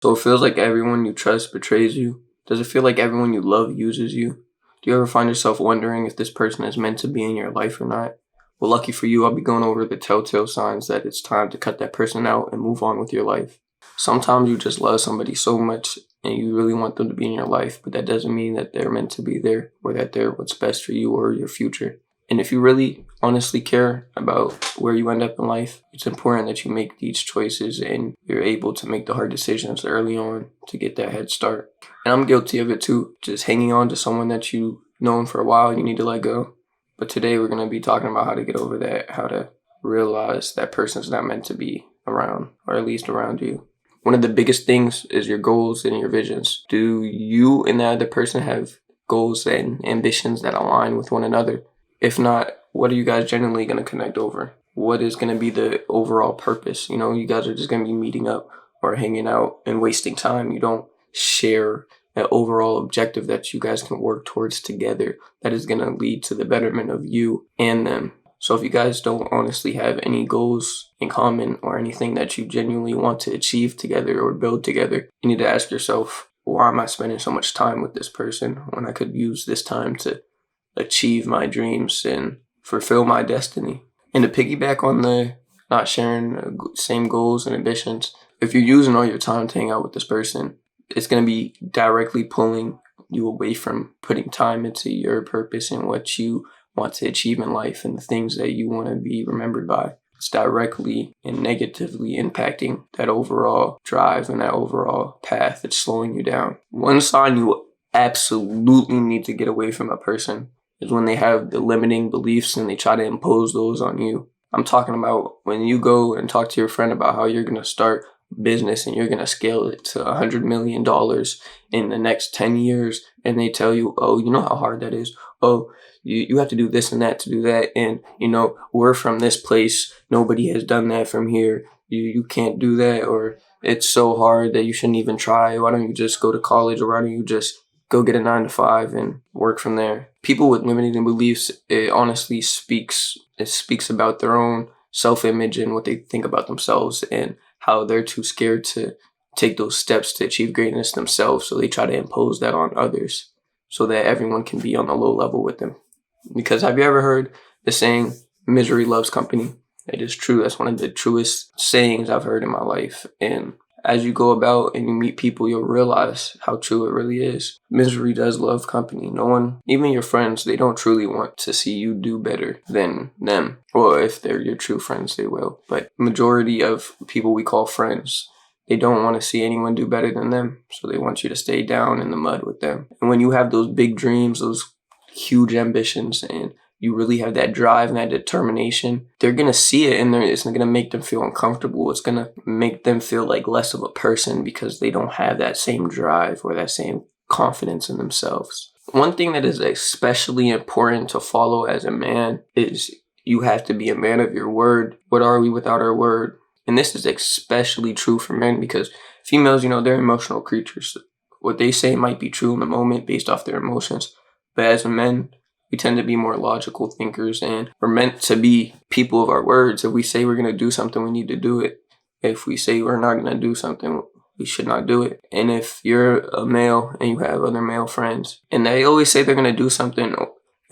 So it feels like everyone you trust betrays you? Does it feel like everyone you love uses you? Do you ever find yourself wondering if this person is meant to be in your life or not? Well, lucky for you, I'll be going over the telltale signs that it's time to cut that person out and move on with your life. Sometimes you just love somebody so much and you really want them to be in your life, but that doesn't mean that they're meant to be there or that they're what's best for you or your future. And if you really honestly care about where you end up in life, it's important that you make these choices and you're able to make the hard decisions early on to get that head start. And I'm guilty of it too, just hanging on to someone that you've known for a while, you need to let go. But today we're going to be talking about how to get over that, how to realize that person's not meant to be around, or at least around you. One of the biggest things is your goals and your visions. Do you and the other person have goals and ambitions that align with one another? If not, what are you guys generally going to connect over? What is going to be the overall purpose? You guys are just going to be meeting up or hanging out and wasting time. You don't share an overall objective that you guys can work towards together that is going to lead to the betterment of you and them. So if you guys don't honestly have any goals in common or anything that you genuinely want to achieve together or build together, you need to ask yourself, why am I spending so much time with this person when I could use this time to achieve my dreams and fulfill my destiny? And to piggyback on the not sharing same goals and ambitions, if you're using all your time to hang out with this person, it's going to be directly pulling you away from putting time into your purpose and what you want to achieve in life and the things that you want to be remembered by. It's directly and negatively impacting that overall drive and that overall path. It's slowing you down. One sign you absolutely need to get away from a person is when they have the limiting beliefs and they try to impose those on you. I'm talking about when you go and talk to your friend about how you're going to start business and you're going to scale it to $100 million in the next 10 years. And they tell you, oh, you know how hard that is. Oh, you have to do this and that to do that. And, we're from this place. Nobody has done that from here. You can't do that. Or it's so hard that you shouldn't even try. Why don't you just go to college? Or why don't you just go get a 9-to-5 and work from there? People with limiting beliefs, it honestly speaks about their own self-image and what they think about themselves and how they're too scared to take those steps to achieve greatness themselves. So they try to impose that on others so that everyone can be on the low level with them. Because have you ever heard the saying, misery loves company? It is true. That's one of the truest sayings I've heard in my life. And as you go about and you meet people, you'll realize how true it really is. Misery does love company. No one, even your friends, they don't truly want to see you do better than them. Well, if they're your true friends, they will. But majority of people we call friends, they don't want to see anyone do better than them. So they want you to stay down in the mud with them. And when you have those big dreams, those huge ambitions, and you really have that drive and that determination, they're going to see it and it's going to make them feel uncomfortable. It's going to make them feel like less of a person because they don't have that same drive or that same confidence in themselves. One thing that is especially important to follow as a man is you have to be a man of your word. What are we without our word? And this is especially true for men because females, they're emotional creatures. What they say might be true in the moment based off their emotions. But as men, we tend to be more logical thinkers and we're meant to be people of our words. If we say we're going to do something, we need to do it. If we say we're not going to do something, we should not do it. And if you're a male and you have other male friends and they always say they're going to do something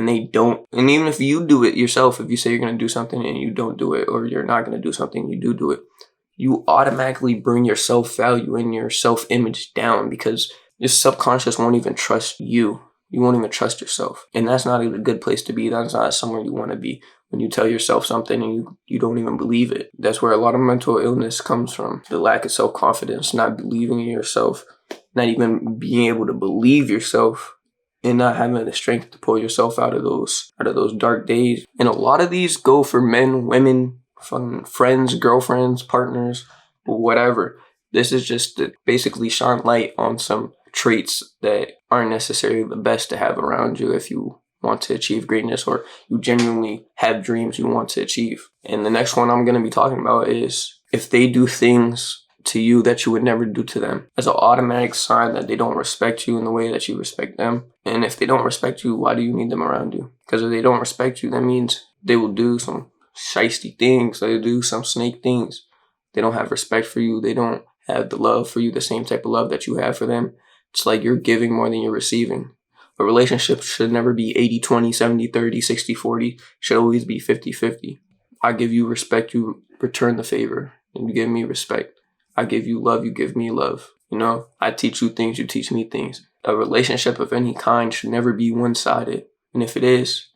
and they don't, and even if you do it yourself, if you say you're going to do something and you don't do it, or you're not going to do something and you do it, you automatically bring your self-value and your self-image down because your subconscious won't even trust you. You won't even trust yourself. And that's not a good place to be. That's not somewhere you want to be. When you tell yourself something and you don't even believe it. That's where a lot of mental illness comes from. The lack of self-confidence, not believing in yourself, not even being able to believe yourself, and not having the strength to pull yourself out of those dark days. And a lot of these go for men, women, friends, girlfriends, partners, whatever. This is just to basically shine light on some traits that aren't necessarily the best to have around you if you want to achieve greatness or you genuinely have dreams you want to achieve. And the next one I'm going to be talking about is if they do things to you that you would never do to them. As an automatic sign that they don't respect you in the way that you respect them. And if they don't respect you, why do you need them around you? Because if they don't respect you, that means they will do some shiesty things. They do some snake things. They don't have respect for you. They don't have the love for you, the same type of love that you have for them. It's like you're giving more than you're receiving. A relationship should never be 80-20, 70-30, 60-40. It should always be 50-50. I give you respect, you return the favor, and you give me respect. I give you love, you give me love. You know, I teach you things, you teach me things. A relationship of any kind should never be one-sided. And if it is,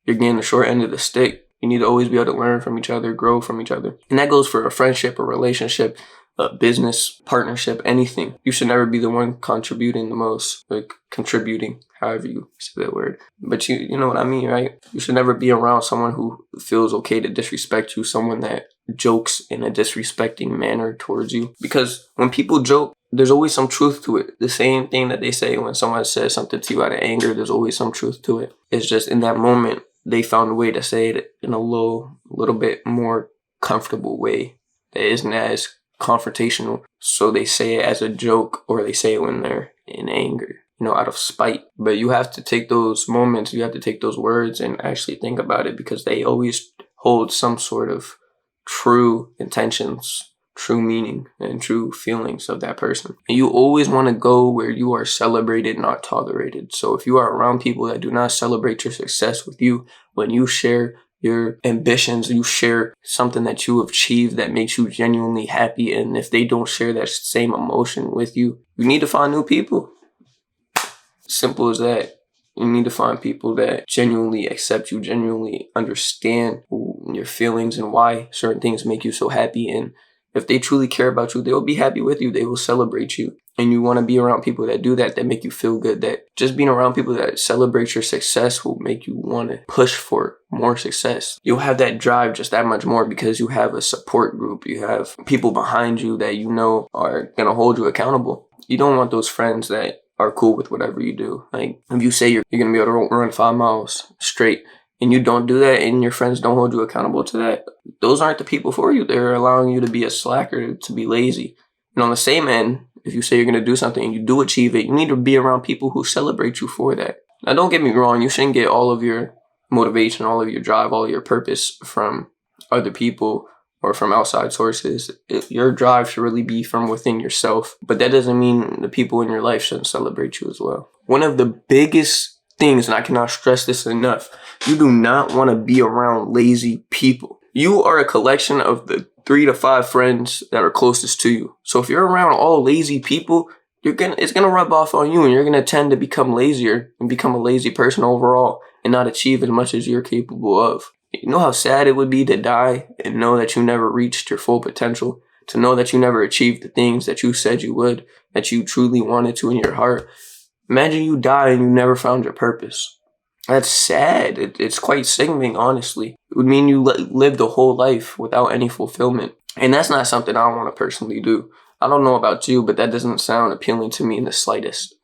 you're getting the short end of the stick. You need to always be able to learn from each other, grow from each other. And that goes for a friendship, a relationship, a business, partnership, anything. You should never be the one contributing the most, like contributing, however you say that word. But you know what I mean, right? You should never be around someone who feels okay to disrespect you, someone that jokes in a disrespecting manner towards you. Because when people joke, there's always some truth to it. The same thing that they say when someone says something to you out of anger, there's always some truth to it. It's just in that moment, they found a way to say it in a little bit more comfortable way that isn't as confrontational. So they say it as a joke, or they say it when they're in anger, you know, out of spite. But you have to take those moments, you have to take those words and actually think about it, because they always hold some sort of true intentions, true meaning, and true feelings of that person. And you always want to go where you are celebrated, not tolerated. So if you are around people that do not celebrate your success with you, when you share your ambitions, you share something that you achieve that makes you genuinely happy, and if they don't share that same emotion with you, you need to find new people. Simple as that. You need to find people that genuinely accept you, genuinely understand your feelings and why certain things make you so happy. And if they truly care about you, they will be happy with you. They will celebrate you. And you want to be around people that do that, that make you feel good. That just being around people that celebrate your success will make you want to push for more success. You'll have that drive just that much more because you have a support group. You have people behind you that you know are going to hold you accountable. You don't want those friends that are cool with whatever you do. Like if you say you're going to be able to run 5 miles straight and you don't do that and your friends don't hold you accountable to that, those aren't the people for you. They're allowing you to be a slacker, to be lazy. And on the same end, if you say you're going to do something and you do achieve it, you need to be around people who celebrate you for that. Now, don't get me wrong. You shouldn't get all of your motivation, all of your drive, all of your purpose from other people or from outside sources. Your drive should really be from within yourself. But that doesn't mean the people in your life shouldn't celebrate you as well. One of the biggest things, and I cannot stress this enough, you do not want to be around lazy people. You are a collection of the 3 to 5 friends that are closest to you. So if you're around all lazy people, it's gonna rub off on you, and you're gonna tend to become lazier and become a lazy person overall and not achieve as much as you're capable of. You know how sad it would be to die and know that you never reached your full potential, to know that you never achieved the things that you said you would, that you truly wanted to in your heart. Imagine you die and you never found your purpose. That's sad. It's quite sickening, honestly. It would mean you lived a whole life without any fulfillment. And that's not something I want to personally do. I don't know about you, but that doesn't sound appealing to me in the slightest.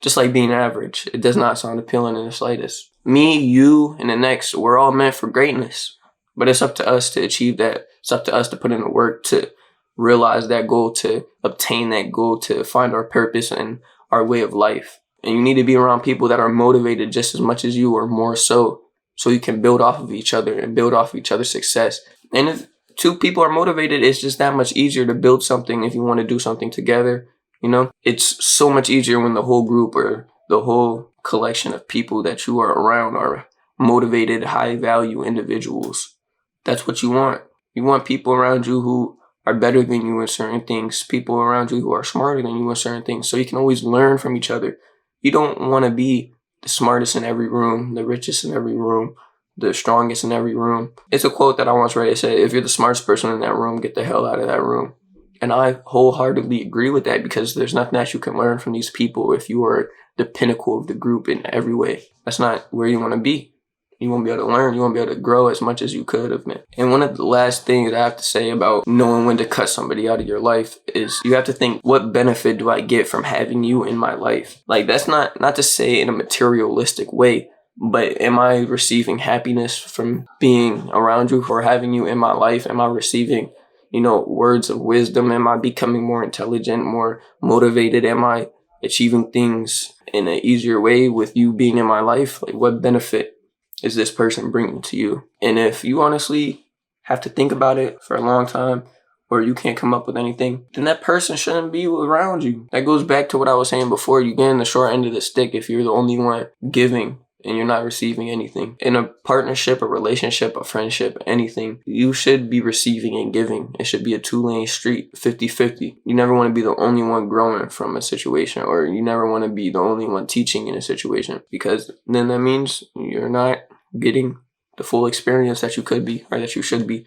Just like being average, it does not sound appealing in the slightest. Me, you, and the next, we're all meant for greatness. But it's up to us to achieve that. It's up to us to put in the work to realize that goal, to obtain that goal, to find our purpose and our way of life. And you need to be around people that are motivated just as much as you, or more so you can build off of each other and build off of each other's success. And if 2 people are motivated, it's just that much easier to build something if you want to do something together. You know, it's so much easier when the whole group or the whole collection of people that you are around are motivated, high value individuals. That's what you want. You want people around you who are better than you in certain things, people around you who are smarter than you in certain things, so you can always learn from each other. You don't want to be the smartest in every room, the richest in every room, the strongest in every room. It's a quote that I once read. It said, if you're the smartest person in that room, get the hell out of that room. And I wholeheartedly agree with that, because there's nothing that you can learn from these people if you are the pinnacle of the group in every way. That's not where you want to be. You won't be able to learn. You won't be able to grow as much as you could have been. And one of the last things I have to say about knowing when to cut somebody out of your life is you have to think, what benefit do I get from having you in my life? Like, that's not to say in a materialistic way, but am I receiving happiness from being around you, or having you in my life? Am I receiving, words of wisdom? Am I becoming more intelligent, more motivated? Am I achieving things in an easier way with you being in my life? Like, what benefit is this person bringing to you? And if you honestly have to think about it for a long time, or you can't come up with anything, then that person shouldn't be around you. That goes back to what I was saying before. You get in the short end of the stick if you're the only one giving and you're not receiving anything. In a partnership, a relationship, a friendship, anything, you should be receiving and giving. It should be a 2-lane street, 50-50. You never want to be the only one growing from a situation, or you never want to be the only one teaching in a situation, because then that means you're not getting the full experience that you could be or that you should be.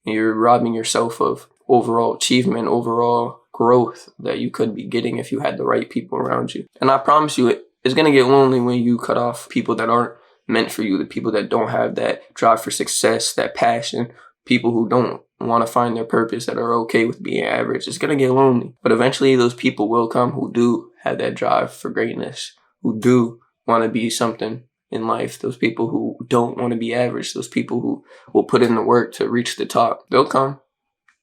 And you're robbing yourself of overall achievement, overall growth that you could be getting if you had the right people around you. And I promise you, it's going to get lonely when you cut off people that aren't meant for you, the people that don't have that drive for success, that passion, people who don't want to find their purpose, that are okay with being average. It's going to get lonely. But eventually those people will come who do have that drive for greatness, who do want to be something in life. Those people who don't want to be average, those people who will put in the work to reach the top, they'll come.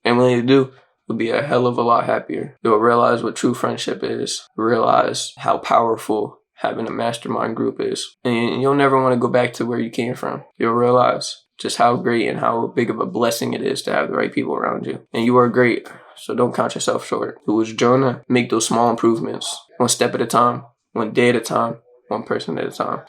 And when they do, you'll be a hell of a lot happier. You'll realize what true friendship is, realize how powerful having a mastermind group is. And you'll never want to go back to where you came from. You'll realize just how great and how big of a blessing it is to have the right people around you. And you are great, so don't count yourself short. It was Jonah. Make those small improvements, one step at a time, one day at a time, one person at a time.